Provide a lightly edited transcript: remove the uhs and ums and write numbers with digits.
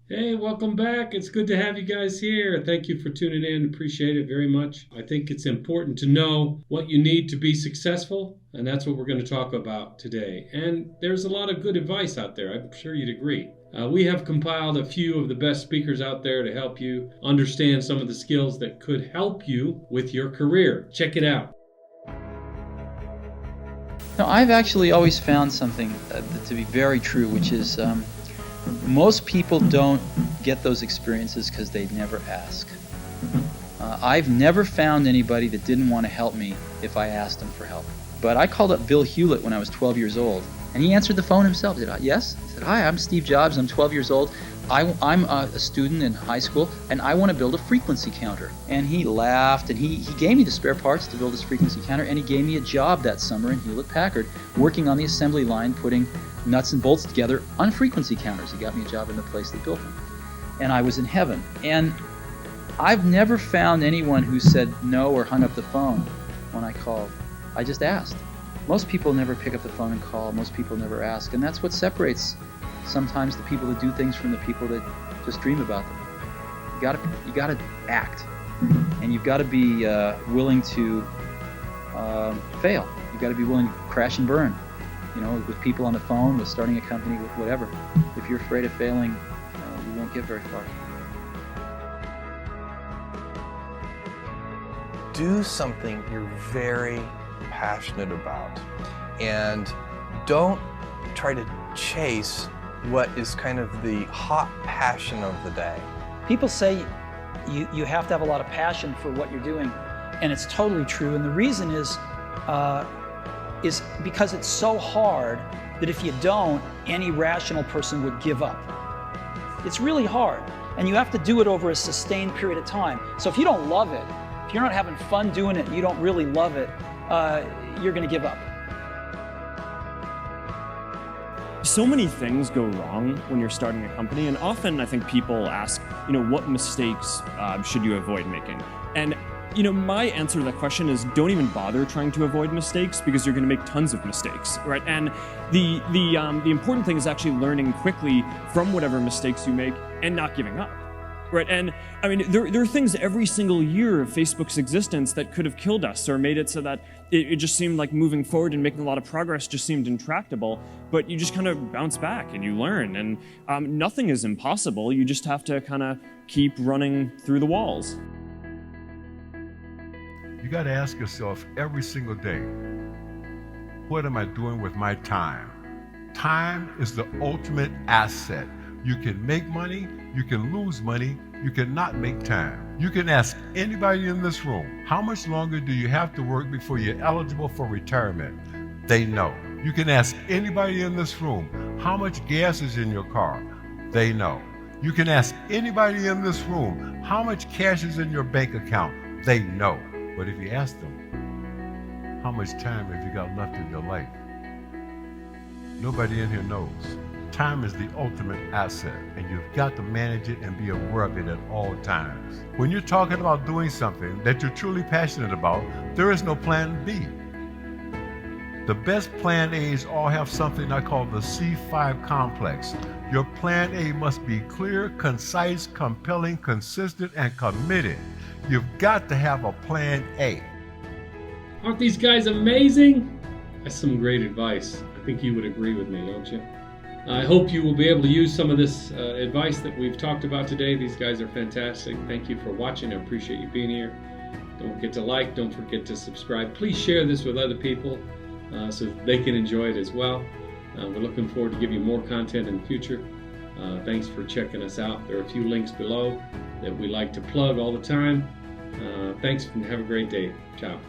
Hey, welcome back. It's good to have you guys here. Thank you for tuning in. Appreciate it very much. I think it's important to know what you need to be successful, and that's what we're going to talk about today. And there's a lot of good advice out there. I'm sure you'd agree. We have compiled a few of the best speakers out there to help you understand some of the skills that could help you with your career. Check it out. Now, I've actually always found something to be very true, which is most people don't get those experiences because they never ask. I've never found anybody that didn't want to help me if I asked them for help. But I called up Bill Hewlett when I was 12 years old, and he answered the phone himself. He said, yes? He said, hi, I'm Steve Jobs. I'm 12 years old. I'm a student in high school, and I want to build a frequency counter. And he laughed, and he gave me the spare parts to build this frequency counter, and he gave me a job that summer in Hewlett-Packard, working on the assembly line, putting nuts and bolts together on frequency counters. He got me a job in the place that built them. And I was in heaven. And I've never found anyone who said no or hung up the phone when I called. I just asked. Most people never pick up the phone and call. Most people never ask. And that's what separates sometimes the people that do things from the people that just dream about them. You gotta act. And you've got to be willing to fail. You've got to be willing to crash and burn. You know, with people on the phone, with starting a company, with whatever. If you're afraid of failing, you won't get very far. Do something you're very passionate about, and don't try to chase what is kind of the hot passion of the day. People say you have to have a lot of passion for what you're doing, and it's totally true. And the reason is because it's so hard that if you don't, any rational person would give up. It's really hard, and you have to do it over a sustained period of time. So if you don't love it, if you're not having fun doing it and you don't really love it, you're going to give up. So many things go wrong when you're starting a company, and often I think people ask, what mistakes should you avoid making? And my answer to that question is don't even bother trying to avoid mistakes, because you're going to make tons of mistakes, right? And the important thing is actually learning quickly from whatever mistakes you make and not giving up, right? And I mean, there are things every single year of Facebook's existence that could have killed us or made it so that it just seemed like moving forward and making a lot of progress just seemed intractable. But you just kind of bounce back and you learn, and nothing is impossible. You just have to kind of keep running through the walls. You got to ask yourself every single day, what am I doing with my time? Time is the ultimate asset. You can make money, you can lose money, you cannot make time. You can ask anybody in this room, how much longer do you have to work before you're eligible for retirement? They know. You can ask anybody in this room, how much gas is in your car? They know. You can ask anybody in this room, how much cash is in your bank account? They know. But if you ask them, how much time have you got left in your life? Nobody in here knows. Time is the ultimate asset, and you've got to manage it and be aware of it at all times. When you're talking about doing something that you're truly passionate about, there is no plan B. The best plan A's all have something I call the C5 complex. Your plan A must be clear, concise, compelling, consistent, and committed. You've got to have a plan A. Aren't these guys amazing? That's some great advice. I think you would agree with me, don't you? I hope you will be able to use some of this advice that we've talked about today. These guys are fantastic. Thank you for watching. I appreciate you being here. Don't forget to like. Don't forget to subscribe. Please share this with other people so they can enjoy it as well. We're looking forward to giving you more content in the future. Thanks for checking us out. There are a few links below that we like to plug all the time. Thanks and have a great day. Ciao.